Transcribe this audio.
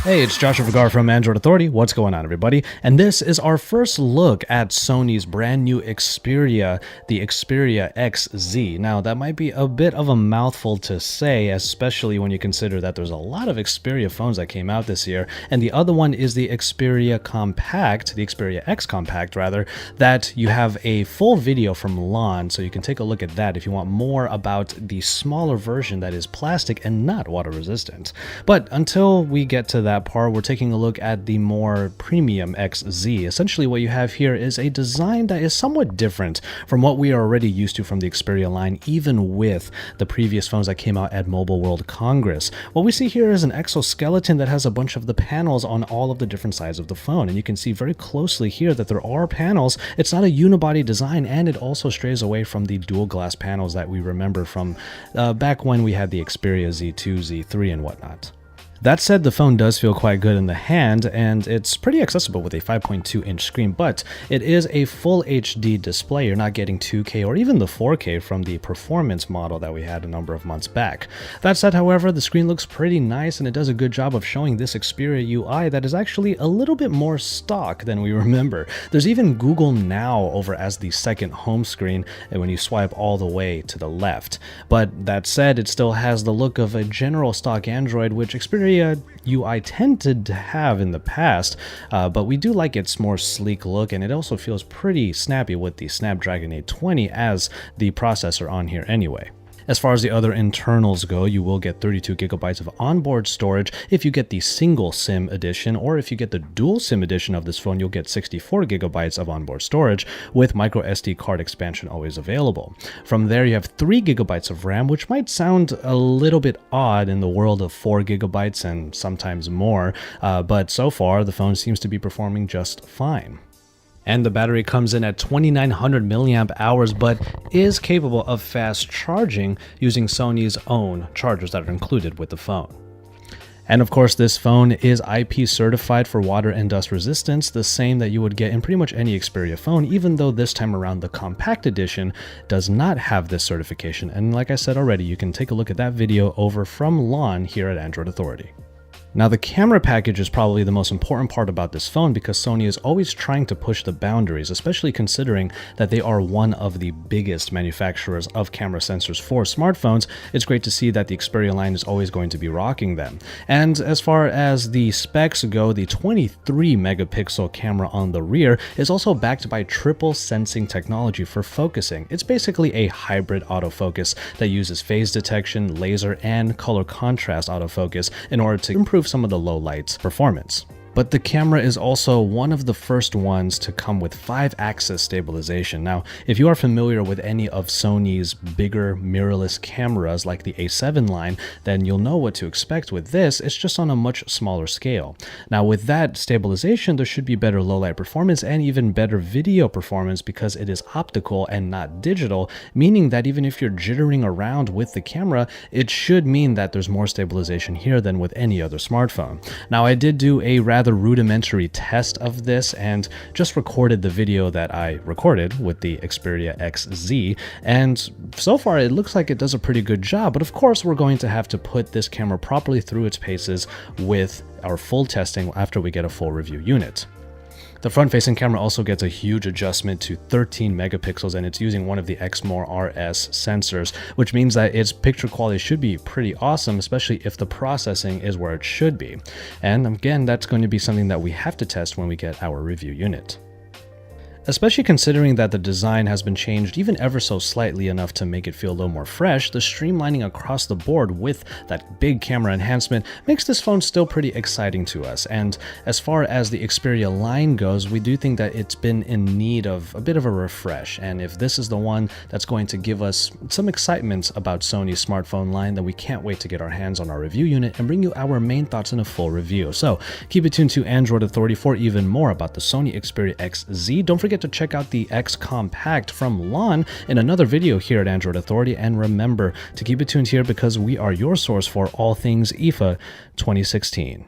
Hey, it's Joshua Vergara from Android Authority. What's going on, everybody? And this is our first look at Sony's brand new Xperia, the Xperia XZ. Now, that might be a bit of a mouthful to say, especially when you consider that there's a lot of Xperia phones that came out this year, and the other one is the Xperia Compact, the Xperia X Compact, rather, that you have a full video from Lon, so you can take a look at that if you want more about the smaller version that is plastic and not water resistant. But until we get to that part, we're taking a look at the more premium XZ. Essentially what you have here is a design that is somewhat different from what we are already used to from the Xperia line, even with the previous phones that came out at Mobile World Congress. What we see here is an exoskeleton that has a bunch of the panels on all of the different sides of the phone, and you can see very closely here that there are panels. It's not a unibody design, and it also strays away from the dual glass panels that we remember from back when we had the Xperia Z2, Z3, and whatnot. That said, the phone does feel quite good in the hand, and it's pretty accessible with a 5.2-inch screen, but it is a full HD display. You're not getting 2K or even the 4K from the performance model that we had a number of months back. That said, however, the screen looks pretty nice, and it does a good job of showing this Xperia UI that is actually a little bit more stock than we remember. There's even Google Now over as the second home screen, and when you swipe all the way to the left. But that said, it still has the look of a general stock Android, which Xperia UI tended to have in the past, but we do like its more sleek look, and it also feels pretty snappy with the Snapdragon 820 as the processor on here anyway. As far as the other internals go, you will get 32 gigabytes of onboard storage if you get the single SIM edition, or if you get the dual SIM edition of this phone, you'll get 64 gigabytes of onboard storage with micro SD card expansion always available. From there, you have 3 gigabytes of RAM, which might sound a little bit odd in the world of 4 gigabytes and sometimes more, but so far the phone seems to be performing just fine. And the battery comes in at 2900 milliamp hours, but is capable of fast charging using Sony's own chargers that are included with the phone. And of course, this phone is IP certified for water and dust resistance, the same that you would get in pretty much any Xperia phone, even though this time around the Compact Edition does not have this certification. And like I said already, you can take a look at that video over from Lon here at Android Authority. Now, the camera package is probably the most important part about this phone because Sony is always trying to push the boundaries, especially considering that they are one of the biggest manufacturers of camera sensors for smartphones. It's great to see that the Xperia line is always going to be rocking them. And as far as the specs go, the 23 megapixel camera on the rear is also backed by triple sensing technology for focusing. It's basically a hybrid autofocus that uses phase detection, laser, and color contrast autofocus in order to improve some of the low lights performance. But the camera is also one of the first ones to come with 5-axis stabilization. Now, if you are familiar with any of Sony's bigger mirrorless cameras like the A7 line, then you'll know what to expect with this. It's just on a much smaller scale. Now, with that stabilization, there should be better low light performance and even better video performance because it is optical and not digital, meaning that even if you're jittering around with the camera, it should mean that there's more stabilization here than with any other smartphone. Now, I did do a rather rudimentary test of this and just recorded the video that I recorded with the Xperia XZ, and so far it looks like it does a pretty good job. But of course, we're going to have to put this camera properly through its paces with our full testing after we get a full review unit. The front-facing camera also gets a huge adjustment to 13 megapixels, and it's using one of the Exmor RS sensors, which means that its picture quality should be pretty awesome, especially if the processing is where it should be. And again, that's going to be something that we have to test when we get our review unit. Especially considering that the design has been changed even ever so slightly enough to make it feel a little more fresh, the streamlining across the board with that big camera enhancement makes this phone still pretty exciting to us. And as far as the Xperia line goes, we do think that it's been in need of a bit of a refresh. And if this is the one that's going to give us some excitement about Sony's smartphone line, then we can't wait to get our hands on our review unit and bring you our main thoughts in a full review. So keep it tuned to Android Authority for even more about the Sony Xperia XZ. Don't forget to check out the X Compact from Lon in another video here at Android Authority, and remember to keep it tuned here because we are your source for all things IFA 2016.